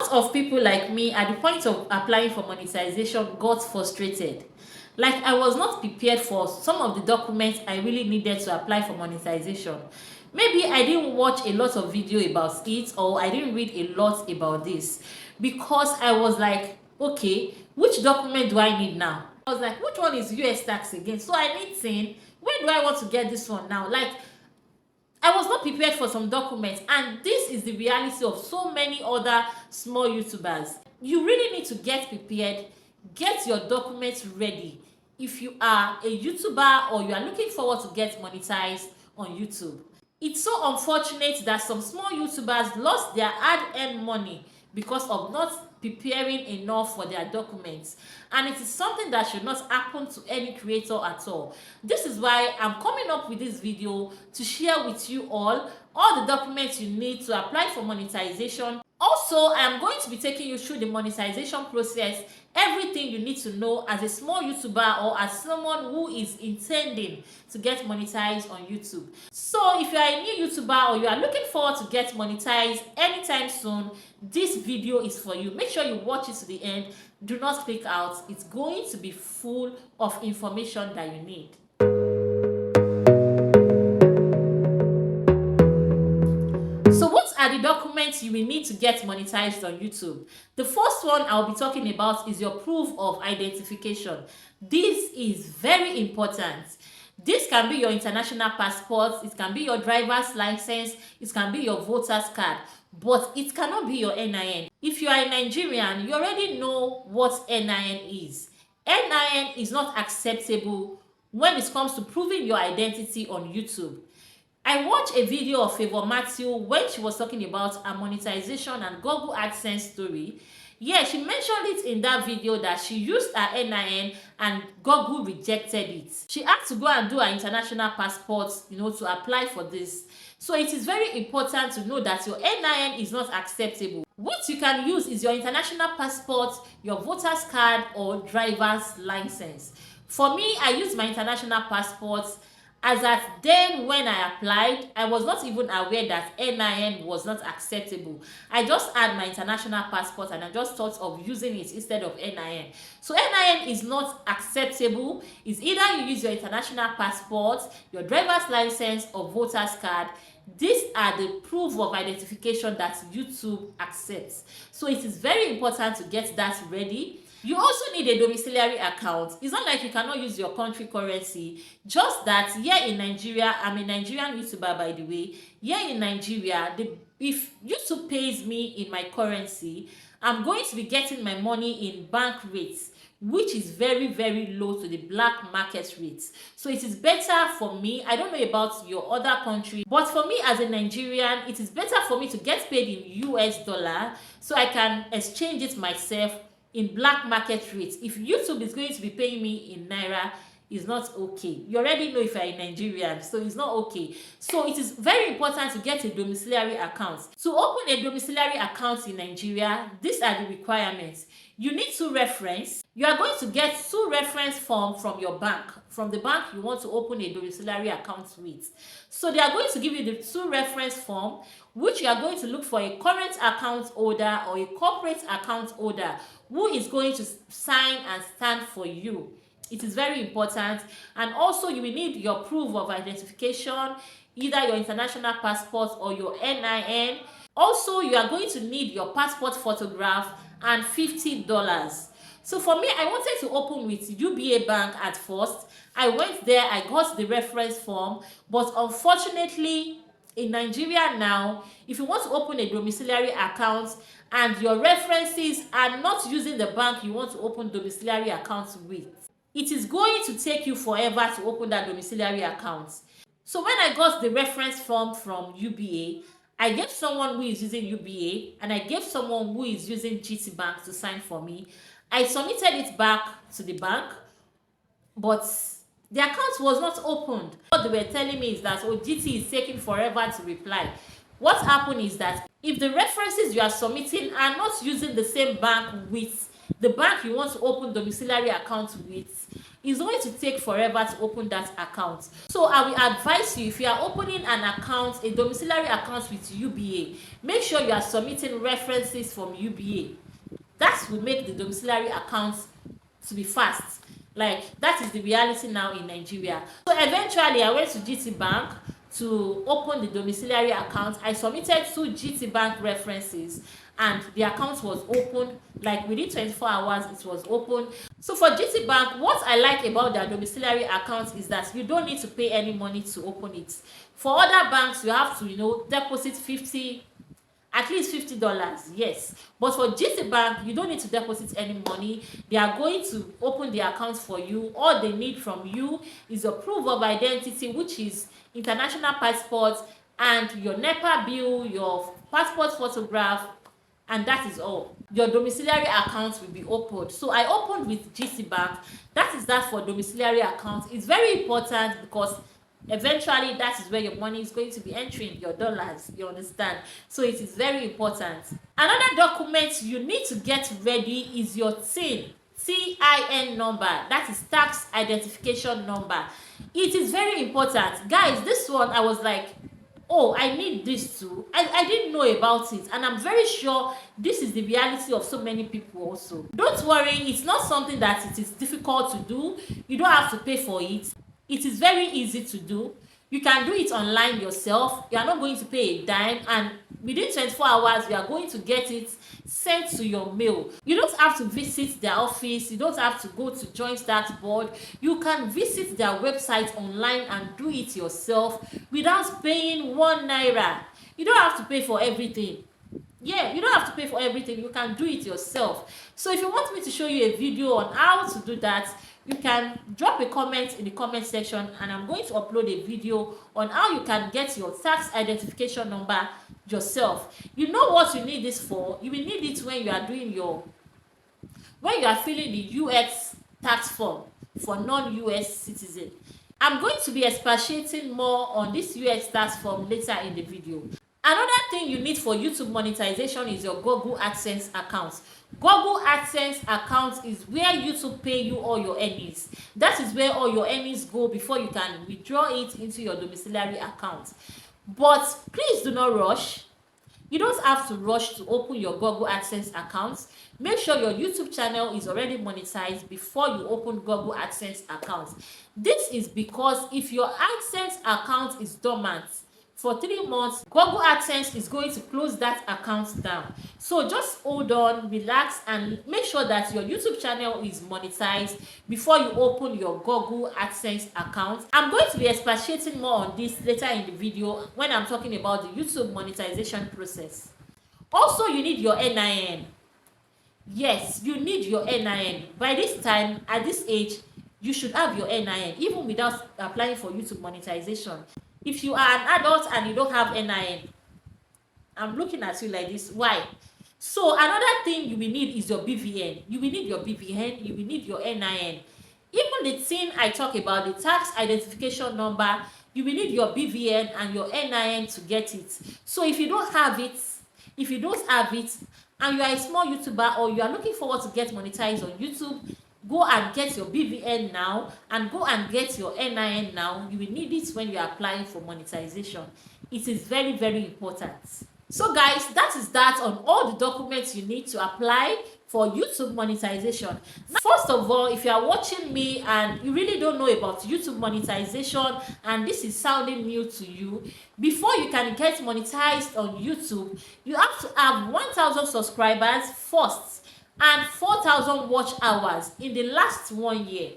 lot of people like me at the point of applying for monetization got frustrated. Like I was not prepared for some of the documents I really needed to apply for monetization. Maybe I didn't watch a lot of video about it, or I didn't read a lot about this, because I was like, okay, which document do I need now? I was like, which one is US tax again? So I need 10. Where do I want to get this one now? Like, I was not prepared for some documents, and this is the reality of so many other small YouTubers. You really need to get prepared, get your documents ready if you are a YouTuber or you are looking forward to get monetized on YouTube. It's so unfortunate that some small YouTubers lost their hard-earned money because of not preparing enough for their documents, and it is something that should not happen to any creator at all. This is why I'm coming up with this video to share with you all the documents you need to apply for monetization. Also, I'm going to be taking you through the monetization process, everything you need to know as a small YouTuber or as someone who is intending to get monetized on YouTube. So if you are a new YouTuber or you are looking forward to get monetized anytime soon, this video is for you. Make sure you watch it to the end. Do not click out. It's going to be full of information that you need. So what are the documents you will need to get monetized on YouTube? The first one I'll be talking about is your proof of identification. This is very important. This can be your international passport, it can be your driver's license, it can be your voter's card, but it cannot be your NIN. If you are a Nigerian, you already know what NIN is. NIN is not acceptable when it comes to proving your identity on YouTube. I watched a video of Favor Matthew when she was talking about her monetization and Google AdSense story. Yeah, she mentioned it in that video that she used her NIN and Google rejected it. She had to go and do her international passport, to apply for this. So it is very important to know that your NIN is not acceptable. What you can use is your international passport, your voter's card, or driver's license. For me, I use my international passport. As at then when I applied, I was not even aware that NIN was not acceptable. I just had my international passport and I just thought of using it instead of NIN. So NIN is not acceptable. It's either you use your international passport, your driver's license, or voter's card. These are the proof of identification that YouTube accepts. So it is very important to get that ready. You also need a domiciliary account. It's not like you cannot use your country currency, just that here in Nigeria, I'm a Nigerian YouTuber by the way, here in Nigeria, if YouTube pays me in my currency, I'm going to be getting my money in bank rates, which is very, very low to the black market rates. So it is better for me, I don't know about your other country, but for me as a Nigerian, it is better for me to get paid in US dollar so I can exchange it myself in black market rates. If YouTube is going to be paying me in naira, it's not okay. You already know if you're a Nigerian, so it's not okay. So it is very important to get a domiciliary account. To open a domiciliary account in Nigeria, these are the requirements. You need 2 references. You are going to get 2 reference forms from your bank, from the bank you want to open a domiciliary account with. So they are going to give you the 2 reference forms, which you are going to look for a current account holder or a corporate account holder who is going to sign and stand for you. It is very important. And also you will need your proof of identification, either your international passport or your NIN. Also, you are going to need your passport photograph and $50. So for me, I wanted to open with UBA Bank at first. I went there, I got the reference form, but unfortunately in Nigeria now, if you want to open a domiciliary account and your references are not using the bank you want to open domiciliary accounts with, it is going to take you forever to open that domiciliary account. So when I got the reference form from UBA, I gave someone who is using UBA and I gave someone who is using GT Bank to sign for me. I submitted it back to the bank, but the account was not opened. What they were telling me is that GT is taking forever to reply. What happened is that if the references you are submitting are not using the same bank with the bank you want to open domiciliary account with, It's going to take forever to open that account. So I will advise you, if you are opening an account, a domiciliary account with UBA, make sure you are submitting references from UBA. That will make the domiciliary account to be fast. Like, that is the reality now in Nigeria. So eventually I went to GT Bank to open the domiciliary account. I submitted 2 GT Bank references and the account was opened. Like within 24 hours it was open. So for GT Bank, what I like about their domiciliary account is that you don't need to pay any money to open it. For other banks, you have to, deposit at least $50, yes. But for GT Bank, you don't need to deposit any money. They are going to open the account for you. All they need from you is a proof of identity, which is international passport, and your NEPA bill, your passport photograph, and that is all. Your domiciliary account will be opened. So I opened with GT Bank. That is that for domiciliary account. It's very important because eventually that is where your money is going to be entering, your dollars, you understand? So it is very important. Another document you need to get ready is your TIN number. That is tax identification number. It is very important, guys. This one I was like, oh, I need this too. I didn't know about it, and I'm very sure this is the reality of so many people also. Don't worry, it's not something that it is difficult to do. You don't have to pay for it. It is very easy to do. You can do it online yourself. You are not going to pay a dime, and within 24 hours you are going to get it sent to your mail. You don't have to visit their office. You don't have to go to joint tax board. You can visit their website online and do it yourself without paying 1 naira. You don't have to pay for everything. Yeah, you don't have to pay for everything. You can do it yourself. So if you want me to show you a video on how to do that, you can drop a comment in the comment section, and I'm going to upload a video on how you can get your tax identification number yourself. You know what you need this for? You will need it when you are filling the US tax form for non-US citizen. I'm going to be expatiating more on this US tax form later in the video. Another thing you need for YouTube monetization is your Google AdSense account. Google AdSense account is where YouTube pay you all your earnings. That is where all your earnings go before you can withdraw it into your domiciliary account. But please do not rush. You don't have to rush to open your Google AdSense account. Make sure your YouTube channel is already monetized before you open Google AdSense account. This is because if your AdSense account is dormant for 3 months, Google AdSense is going to close that account down. So just hold on, relax, and make sure that your YouTube channel is monetized before you open your Google AdSense account. I'm going to be expatiating more on this later in the video when I'm talking about the YouTube monetization process. Also, you need your NIN. Yes, you need your NIN. By this time, at this age, you should have your NIN, even without applying for YouTube monetization. If you are an adult and you don't have NIN, I'm looking at you like this. Why? So another thing you will need is your BVN. You will need your BVN. You will need your NIN. Even the thing I talk about, the tax identification number, you will need your BVN and your NIN to get it. So if you don't have it, and you are a small YouTuber or you are looking forward to get monetized on YouTube, go and get your BVN now and go and get your NIN now. You will need it when you are applying for monetization. It is very, very important. So guys, that is that on all the documents you need to apply for YouTube monetization. First of all, if you are watching me and you really don't know about YouTube monetization and this is sounding new to you, before you can get monetized on YouTube, you have to have 1,000 subscribers first and 4,000 watch hours in the last 1 year.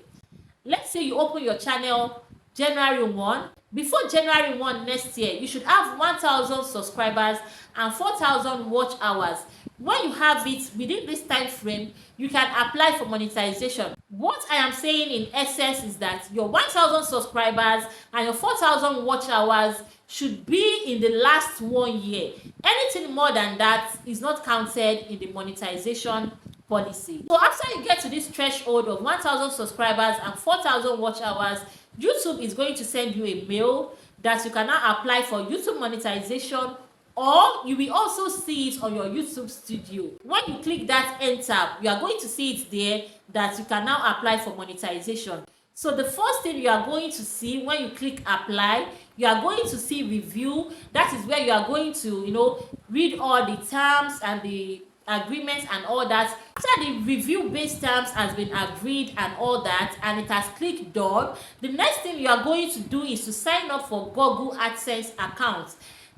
Let's say you open your channel January 1. Before January 1 next year, you should have 1,000 subscribers and 4,000 watch hours. When you have it within this time frame, you can apply for monetization. What I am saying in essence is that your 1,000 subscribers and your 4,000 watch hours should be in the last 1 year. Anything more than that is not counted in the monetization policy. So after you get to this threshold of 1,000 subscribers and 4,000 watch hours, YouTube is going to send you a mail that you can now apply for YouTube monetization, or you will also see it on your YouTube studio. When you click that end tab, you are going to see it there that you can now apply for monetization. So the first thing you are going to see when you click apply, you are going to see review. That is where you are going to, read all the terms and the agreements and all that. After the review based terms has been agreed and all that, and it has clicked done, the next thing you are going to do is to sign up for Google AdSense account.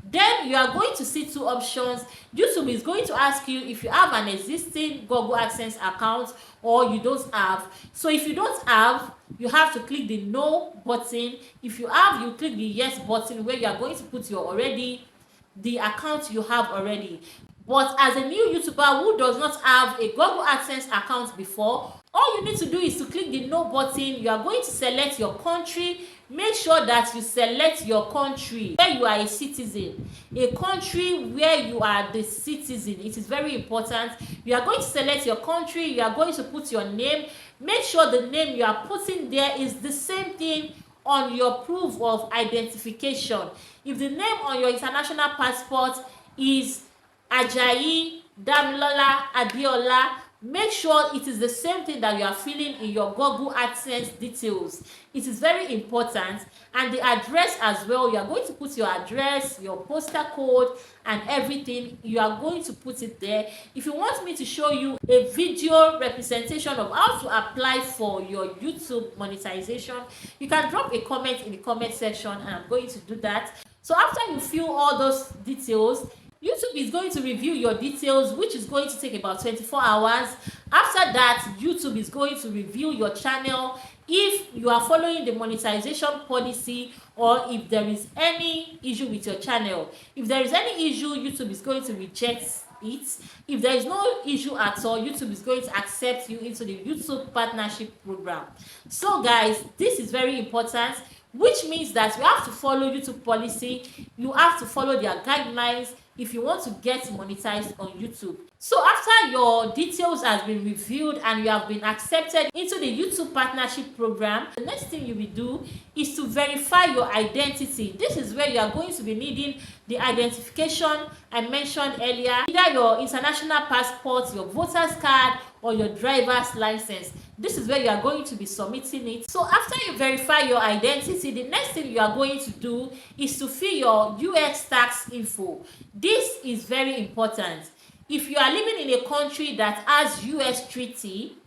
Then you are going to see two options. YouTube is going to ask you if you have an existing Google AdSense account or you don't have. So if you don't have, you have to click the no button. If you have, you click the yes button, where you are going to put the account you have already. But as a new YouTuber who does not have a Google AdSense account before, all you need to do is to click the no button. You are going to select your country. Make sure that you select your country where you are a citizen, a country where you are the citizen. It is very important. You are going to select your country. You are going to put your name. Make sure the name you are putting there is the same thing on your proof of identification. If the name on your international passport is Ajayi Damilola Adiola, make sure it is the same thing that you are filling in your Google AdSense details. It is very important. And the address as well, you are going to put your address, your postal code and everything. You are going to put it there. If you want me to show you a video representation of how to apply for your YouTube monetization, you can drop a comment in the comment section and I'm going to do that. So after you fill all those details, YouTube is going to review your details, which is going to take about 24 hours. After that, YouTube is going to review your channel if you are following the monetization policy or if there is any issue with your channel. If there is any issue, YouTube is going to reject it. If there is no issue at all, YouTube is going to accept you into the YouTube partnership program. So guys, this is very important, which means that you have to follow YouTube policy. You have to follow their guidelines if you want to get monetized on YouTube. So after your details has been reviewed and you have been accepted into the YouTube partnership program, the next thing you will do is to verify your identity. This is where you are going to be needing the identification I mentioned earlier, either your international passport, your voter's card, or your driver's license. This is where you are going to be submitting it. So after you verify your identity, the next thing you are going to do is to fill your US tax info. This is very important. If you are living in a country that has US treaty,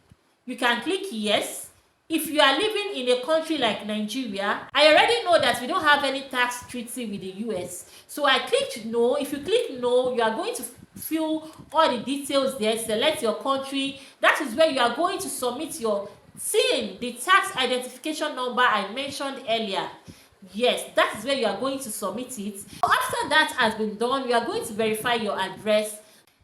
you can click yes. If you are living in a country like Nigeria, I already know that we don't have any tax treaty with the US. So I clicked no. If you click no, you are going to fill all the details there, select your country. That is where you are going to submit your TIN, the tax identification number I mentioned earlier. Yes, that is where you are going to submit it. So after that has been done, you are going to verify your address.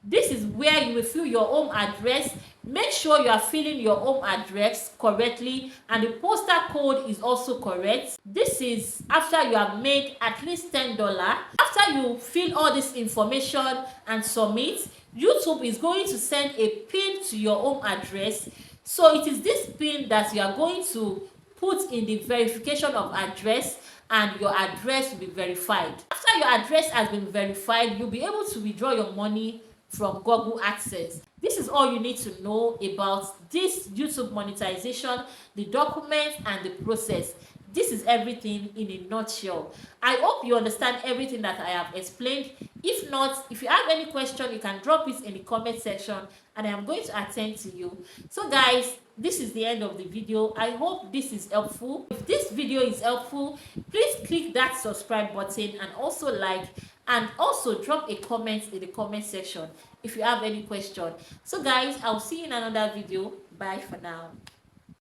This is where you will fill your home address. Make sure you are filling your home address correctly and the postal code is also correct. This is after you have made at least $10. After you fill all this information and submit, YouTube is going to send a PIN to your home address. So it is this PIN that you are going to put in the verification of address and your address will be verified. After your address has been verified, you'll be able to withdraw your money from Google AdSense. This is all you need to know about this YouTube monetization, the documents and the process. This is everything in a nutshell. I hope you understand everything that I have explained. If not, if you have any question, you can drop it in the comment section and I am going to attend to you. So guys, this is the end of the video. I hope this is helpful. If this video is helpful, please click that subscribe button and also like, and also drop a comment in the comment section if you have any question. So guys, I'll see you in another video. Bye for now.